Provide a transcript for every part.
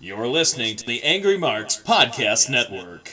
You're listening to the Angry Marks Podcast Network.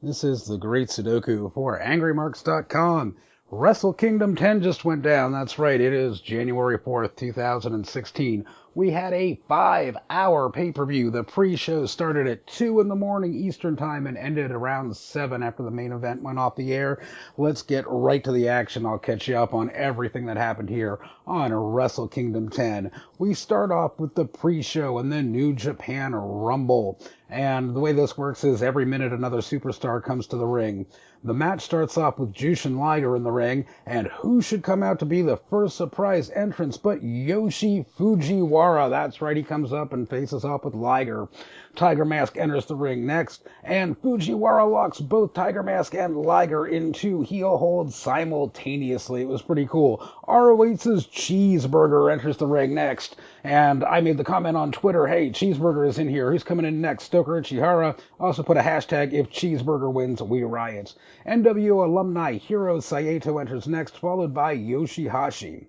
This is the Great Sudoku for AngryMarks.com. WrestleKingdom 10 just went down. That's right, it is January 4th, 2016. We had a 5-hour pay-per-view. The pre-show started at 2 in the morning Eastern Time and ended around 7 after the main event went off the air. Let's get right to the action. I'll catch you up on everything that happened here on WrestleKingdom 10. We start off with the pre-show and the New Japan Rumble. And the way this works is every minute another superstar comes to the ring. The match starts off with Jushin Liger in the ring, and who should come out to be the first surprise entrance but Yoshi Fujiwara. That's right, he comes up and faces off with Liger. Tiger Mask enters the ring next, and Fujiwara locks both Tiger Mask and Liger into heel holds simultaneously. It was pretty cool. ROH's Cheeseburger enters the ring next, and I made the comment on Twitter, hey, Cheeseburger is in here. Who's coming in next? Stoker Ichihara. Also put a hashtag, if Cheeseburger wins, we riot. NWO alumni Hiro Saito enters next, followed by Yoshihashi.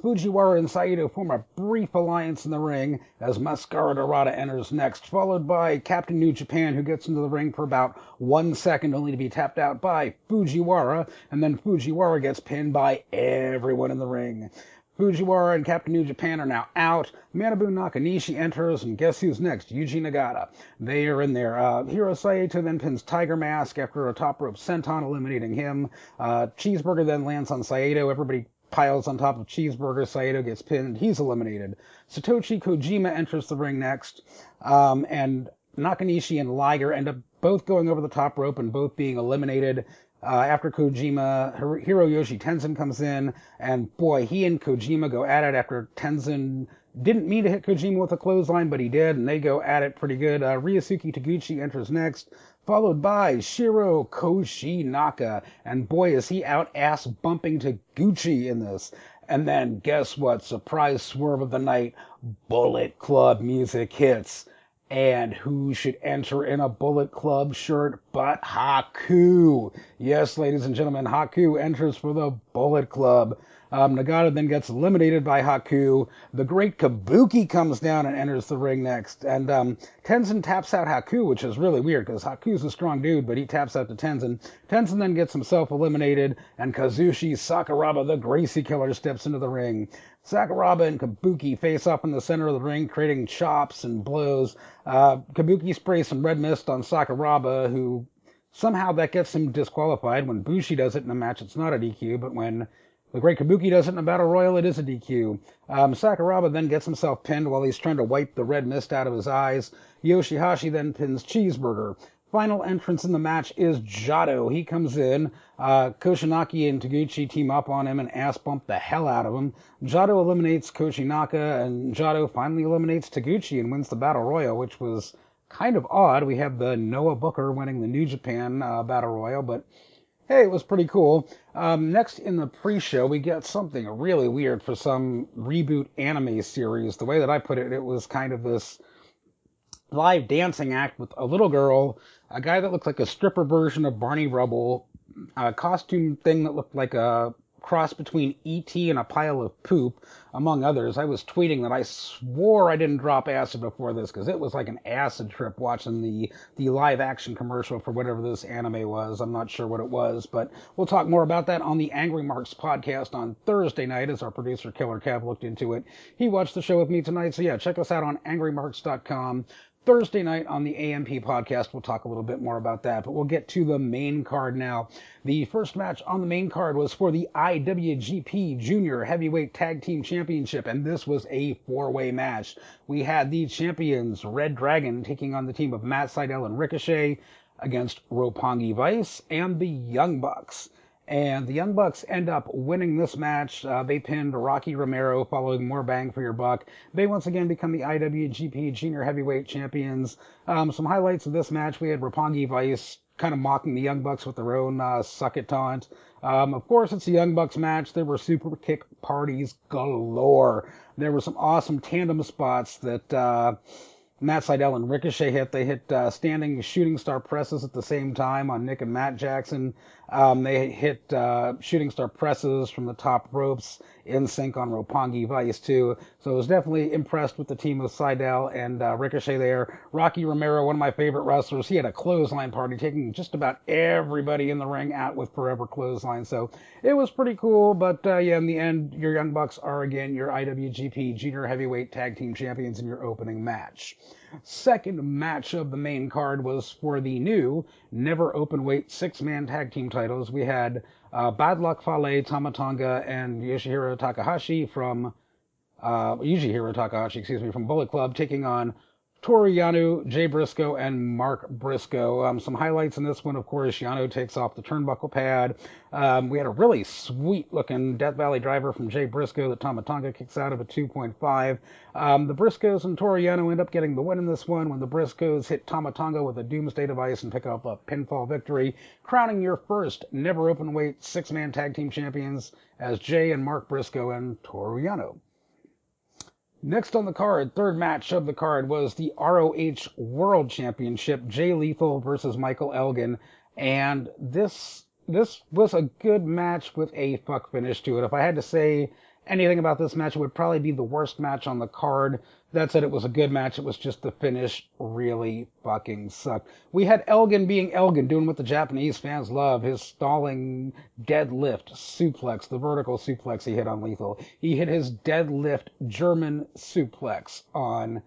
Fujiwara and Saito form a brief alliance in the ring as Mascara Dorada enters next, followed by Captain New Japan, who gets into the ring for about 1 second, only to be tapped out by Fujiwara, and then Fujiwara gets pinned by everyone in the ring. Fujiwara and Captain New Japan are now out. Manabu Nakanishi enters, and guess who's next? Yuji Nagata. They are in there. Hiro Saito then pins Tiger Mask after a top rope senton, eliminating him. Cheeseburger then lands on Saito. Everybody piles on top of Cheeseburger. Saito gets pinned. He's eliminated. Satoshi Kojima enters the ring next. And Nakanishi and Liger end up both going over the top rope and both being eliminated. After Kojima, Hiroyoshi Tenzan comes in, and boy, he and Kojima go at it after Tenzan didn't mean to hit Kojima with a clothesline, but he did, and they go at it pretty good. Ryosuke Taguchi enters next, followed by Shiro Koshinaka, and boy, is he out ass bumping Taguchi in this. And then, guess what? Surprise swerve of the night, Bullet Club music hits. And who should enter in a Bullet Club shirt but Haku? Yes, ladies and gentlemen, Haku enters for the Bullet Club. Nagata then gets eliminated by Haku. The Great Kabuki comes down and enters the ring next. And Tenzan taps out Haku, which is really weird because Haku's a strong dude, but he taps out to Tenzan. Tenzan then gets himself eliminated, and Kazushi Sakuraba, the Gracie Killer, steps into the ring. Sakuraba and Kabuki face off in the center of the ring, creating chops and blows. Kabuki sprays some red mist on Sakuraba, who somehow that gets him disqualified. When Bushi does it in a match, it's not a DQ, but when the Great Kabuki does it in a Battle Royal, it is a DQ. Sakuraba then gets himself pinned while he's trying to wipe the red mist out of his eyes. Yoshihashi then pins Cheeseburger. Final entrance in the match is Jado. He comes in. Koshinaka and Taguchi team up on him and ass bump the hell out of him. Jado eliminates Koshinaka, and Jado finally eliminates Taguchi and wins the Battle Royal, which was kind of odd. We have the Noah Booker winning the New Japan Battle Royal, but hey, it was pretty cool. Next in the pre-show, we get something really weird for some reboot anime series. The way that I put it, it was kind of this live dancing act with a little girl, a guy that looked like a stripper version of Barney Rubble, a costume thing that looked like a cross between E.T. and a pile of poop, among others. I was tweeting that I swore I didn't drop acid before this because it was like an acid trip watching the live action commercial for whatever this anime was. I'm not sure what it was, but we'll talk more about that on the Angry Marks podcast on Thursday night as our producer Killer Kev looked into it. He watched the show with me tonight, so yeah, check us out on AngryMarks.com. Thursday night on the AMP podcast, we'll talk a little bit more about that, but we'll get to the main card now. The first match on the main card was for the IWGP Junior Heavyweight Tag Team Championship, and this was a four-way match. We had the champions, Red Dragon, taking on the team of Matt Sydal and Ricochet against Roppongi Vice and the Young Bucks. And the Young Bucks end up winning this match. They pinned Rocky Romero following more bang for your buck. They once again become the IWGP Junior Heavyweight Champions. Some highlights of this match, we had Roppongi Vice kind of mocking the Young Bucks with their own suck it taunt. Of course, it's a Young Bucks match. There were super kick parties galore. There were some awesome tandem spots that Matt Sydal and Ricochet hit. They hit standing shooting star presses at the same time on Nick and Matt Jackson. They hit shooting star presses from the top ropes in sync on Roppongi Vice too. So I was definitely impressed with the team of Sydal and Ricochet there. Rocky Romero, one of my favorite wrestlers, he had a clothesline party, taking just about everybody in the ring out with forever clothesline. So it was pretty cool. But yeah, in the end, your Young Bucks are again your IWGP Junior Heavyweight Tag Team Champions in your opening match. Second match of the main card was for the new Never Openweight six-man tag team titles. We had Bad Luck Fale, Tama Tonga, and Yujihiro Takahashi, from Bullet Club, taking on Toru Yano, Jay Briscoe, and Mark Briscoe. Some highlights in this one, of course, Yano takes off the turnbuckle pad. We had a really sweet-looking Death Valley driver from Jay Briscoe that Tama Tonga kicks out of a 2.5. The Briscoes and Toru Yano end up getting the win in this one when the Briscoes hit Tama Tonga with a Doomsday device and pick up a pinfall victory, crowning your first Never Openweight six-man tag team champions as Jay and Mark Briscoe and Toru Yano. Next on the card, third match of the card, was the ROH World Championship, Jay Lethal versus Michael Elgin. And this was a good match with a fuck finish to it. If I had to say anything about this match, it would probably be the worst match on the card. That said, it was a good match. It was just the finish really fucking sucked. We had Elgin being Elgin, doing what the Japanese fans love, his stalling deadlift suplex, the vertical suplex he hit on Lethal. He hit his deadlift German suplex on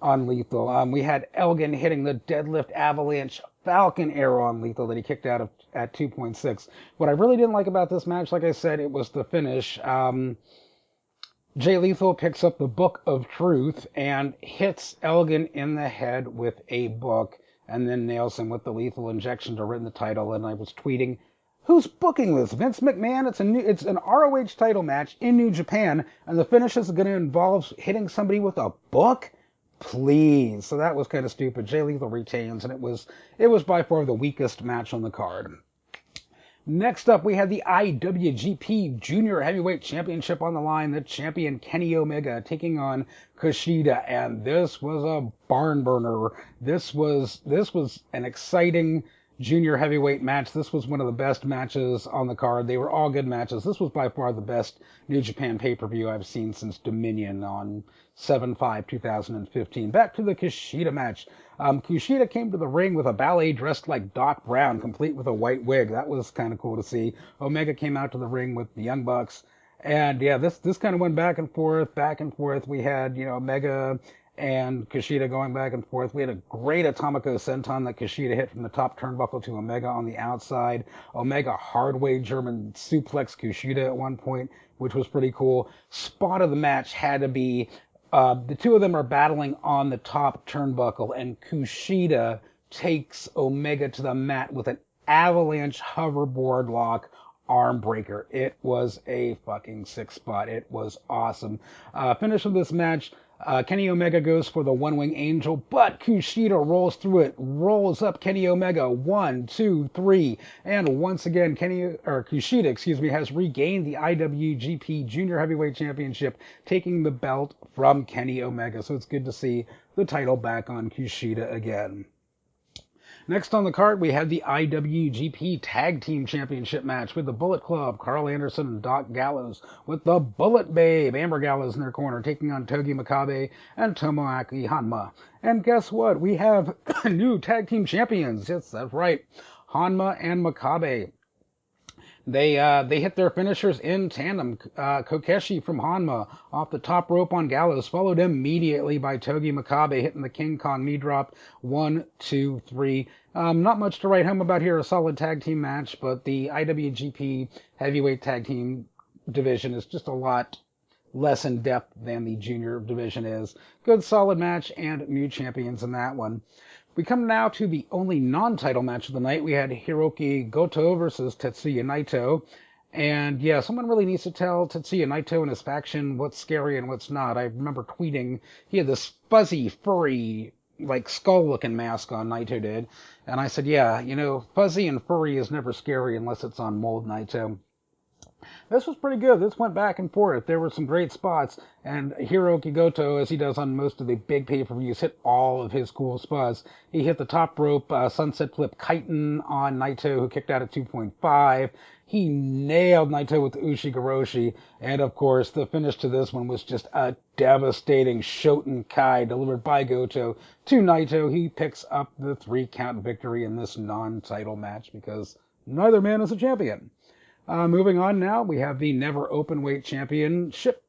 Lethal. We had Elgin hitting the deadlift avalanche Falcon Arrow on Lethal that he kicked out of at 2.6. What I really didn't like about this match, like I said, it was the finish. Jay Lethal picks up the Book of Truth and hits Elgin in the head with a book, and then nails him with the lethal injection to win the title. And I was tweeting, who's booking this? Vince McMahon? It's an ROH title match in New Japan, and the finish is going to involve hitting somebody with a book? Please. So that was kind of stupid. Jay Lethal retains, and it was by far the weakest match on the card. Next up, we had the IWGP Junior Heavyweight Championship on the line. The champion Kenny Omega taking on Kushida, and this was a barn burner. This was an exciting junior heavyweight match. This was one of the best matches on the card. They were all good matches. This was by far the best New Japan pay-per-view I've seen since Dominion on 7/5/2015. Back to the Kushida match. Kushida came to the ring with a ballet dressed like Doc Brown, complete with a white wig. That was kind of cool to see. Omega came out to the ring with the Young Bucks. And yeah, this kind of went back and forth. We had, Omega and Kushida going back and forth. We had a great Atomico Senton that Kushida hit from the top turnbuckle to Omega on the outside. Omega hardway German suplex Kushida at one point, which was pretty cool. Spot of the match had to be the two of them are battling on the top turnbuckle, and Kushida takes Omega to the mat with an avalanche hoverboard lock arm breaker. It was a fucking sick spot. It was awesome. Finish of this match, Kenny Omega goes for the one-wing angel, but Kushida rolls through it, rolls up Kenny Omega, 1, 2, 3, and once again, Kushida, has regained the IWGP Junior Heavyweight Championship, taking the belt from Kenny Omega. So it's good to see the title back on Kushida again. Next on the card, we had the IWGP Tag Team Championship match with the Bullet Club, Carl Anderson and Doc Gallows, with the Bullet Babe, Amber Gallows, in their corner, taking on Togi Makabe and Tomoaki Hanma. And guess what? We have new Tag Team Champions. Yes, that's right. Hanma and Makabe. They hit their finishers in tandem. Kokeshi from Hanma off the top rope on Gallows, followed immediately by Togi Makabe hitting the King Kong knee drop. 1, 2, 3. Not much to write home about here. A solid tag team match, but the IWGP Heavyweight Tag Team division is just a lot less in depth than the junior division is. Good solid match and new champions in that one. We come now to the only non-title match of the night. We had Hiroki Goto versus Tetsuya Naito. And yeah, someone really needs to tell Tetsuya Naito and his faction what's scary and what's not. I remember tweeting, he had this fuzzy, furry, like skull-looking mask on, Naito did. And I said, yeah, fuzzy and furry is never scary unless it's on Mold Naito. This was pretty good. This went back and forth. There were some great spots, and Hiroki Goto, as he does on most of the big pay-per-views, hit all of his cool spots. He hit the top rope sunset flip chitin on Naito, who kicked out at 2.5. He nailed Naito with the Ushigoroshi, and of course, the finish to this one was just a devastating Shoten Kai delivered by Goto to Naito. He picks up the 3-count victory in this non-title match because neither man is a champion. Moving on now, we have the Never Openweight Championship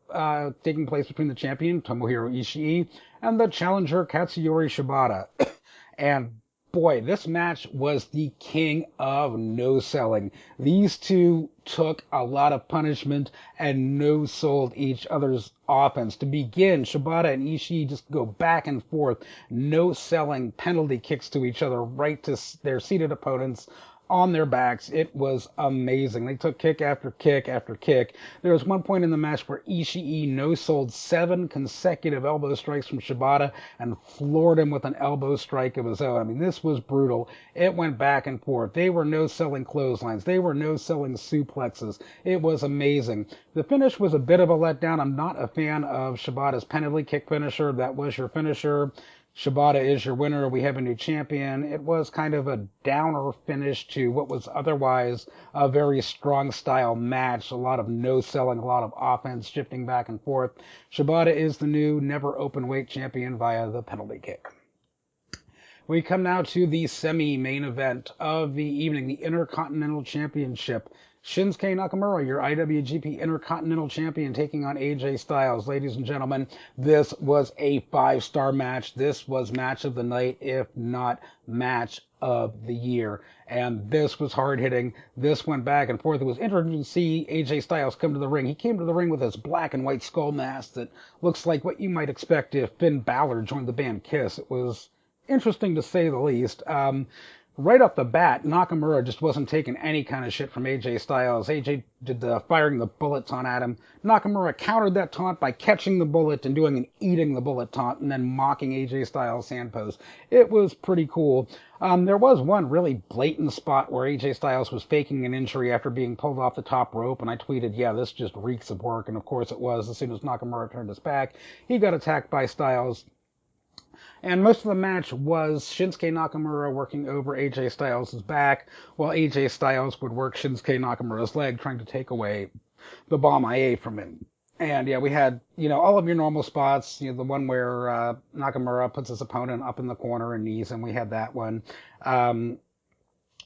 taking place between the champion, Tomohiro Ishii, and the challenger, Katsuyori Shibata. And boy, this match was the king of no-selling. These two took a lot of punishment and no-sold each other's offense. To begin, Shibata and Ishii just go back and forth, no-selling penalty kicks to each other right to their seated opponents on their backs. It was amazing. They took kick after kick after kick. There was one point in the match where Ishii no-sold 7 consecutive elbow strikes from Shibata and floored him with an elbow strike of his own. I mean, this was brutal. It went back and forth. They were no-selling clotheslines. They were no-selling suplexes. It was amazing. The finish was a bit of a letdown. I'm not a fan of Shibata's penalty kick finisher. That was your finisher. Shibata is your winner. We have a new champion. It was kind of a downer finish to what was otherwise a very strong style match. A lot of no-selling, a lot of offense, shifting back and forth. Shibata is the new never open-weight champion via the penalty kick. We come now to the semi-main event of the evening, the Intercontinental Championship. Shinsuke Nakamura, your IWGP Intercontinental Champion, taking on AJ Styles. Ladies and gentlemen, this was a 5-star match. This was match of the night, if not match of the year. And this was hard-hitting. This went back and forth. It was interesting to see AJ Styles come to the ring. He came to the ring with his black and white skull mask that looks like what you might expect if Finn Balor joined the band Kiss. It was interesting to say the least. Right off the bat, Nakamura just wasn't taking any kind of shit from AJ Styles. AJ did the firing the bullet taunt at him. Nakamura countered that taunt by catching the bullet and doing an eating the bullet taunt and then mocking AJ Styles' hand pose. It was pretty cool. There was one really blatant spot where AJ Styles was faking an injury after being pulled off the top rope, and I tweeted, yeah, this just reeks of work, and of course it was. As soon as Nakamura turned his back, he got attacked by Styles. And most of the match was Shinsuke Nakamura working over AJ Styles' back, while AJ Styles would work Shinsuke Nakamura's leg, trying to take away the bomb IA from him. And yeah, we had, all of your normal spots, the one where Nakamura puts his opponent up in the corner and knees, and we had that one. What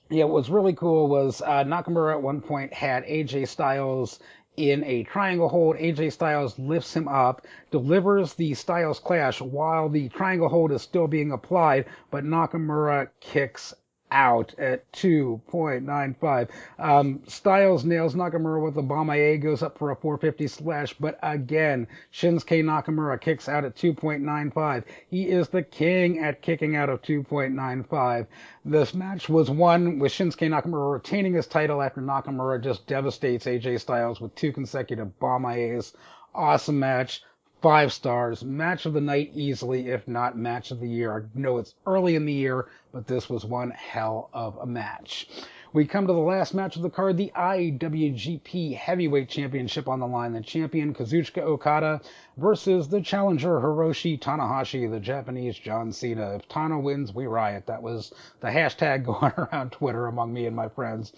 was really cool was Nakamura at one point had AJ Styles in a triangle hold. AJ Styles lifts him up, delivers the Styles Clash while the triangle hold is still being applied, but Nakamura kicks out at 2.95. Styles nails Nakamura with the bomb IA, goes up for a 450 slash, but again, Shinsuke Nakamura kicks out at 2.95. He is the king at kicking out of 2.95. This match was won with Shinsuke Nakamura retaining his title after Nakamura just devastates AJ Styles with 2 consecutive bomb IAs. Awesome match. 5 stars. Match of the night easily, if not match of the year. I know it's early in the year, but this was one hell of a match. We come to the last match of the card, the IWGP Heavyweight Championship on the line. The champion, Kazuchika Okada, versus the challenger, Hiroshi Tanahashi, the Japanese John Cena. If Tana wins, we riot. That was the hashtag going around Twitter among me and my friends.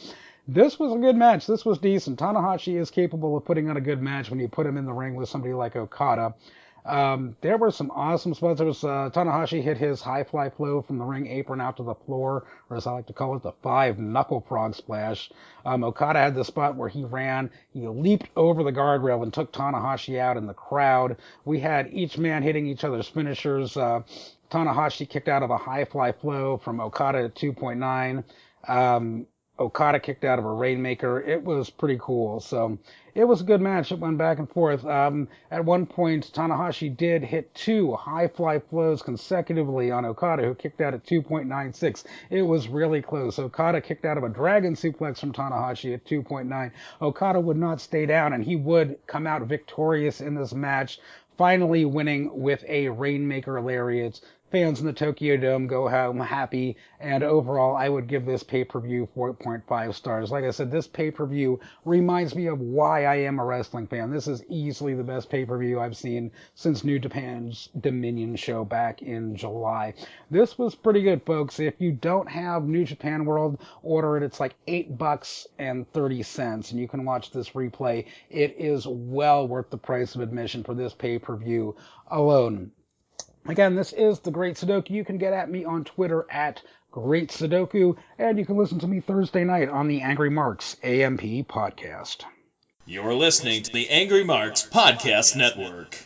This was a good match. This was decent. Tanahashi is capable of putting on a good match when you put him in the ring with somebody like Okada. There were some awesome spots. There was Tanahashi hit his high fly flow from the ring apron out to the floor, or as I like to call it, the 5 knuckle frog splash. Okada had the spot where he ran, he leaped over the guardrail and took Tanahashi out in the crowd. We had each man hitting each other's finishers. Tanahashi kicked out of a high fly flow from Okada at 2.9. Okada kicked out of a Rainmaker. It was pretty cool. So it was a good match. It went back and forth. At one point, Tanahashi did hit 2 high fly flows consecutively on Okada, who kicked out at 2.96. It was really close. Okada kicked out of a dragon suplex from Tanahashi at 2.9. Okada would not stay down, and he would come out victorious in this match, finally winning with a Rainmaker lariat. fans in the Tokyo Dome go home happy, and overall I would give this pay-per-view 4.5 stars. Like I said, this pay-per-view reminds me of why I am a wrestling fan. This is easily the best pay-per-view I've seen since New Japan's Dominion show back in July. This was pretty good, folks. If you don't have New Japan World, order it. It's like $8.30, and you can watch this replay. It is well worth the price of admission for this pay-per-view alone. Again, this is The Great Sudoku. You can get at me on Twitter at Great Sudoku, and you can listen to me Thursday night on the Angry Marks AMP podcast. You're listening to the Angry Marks Podcast Network.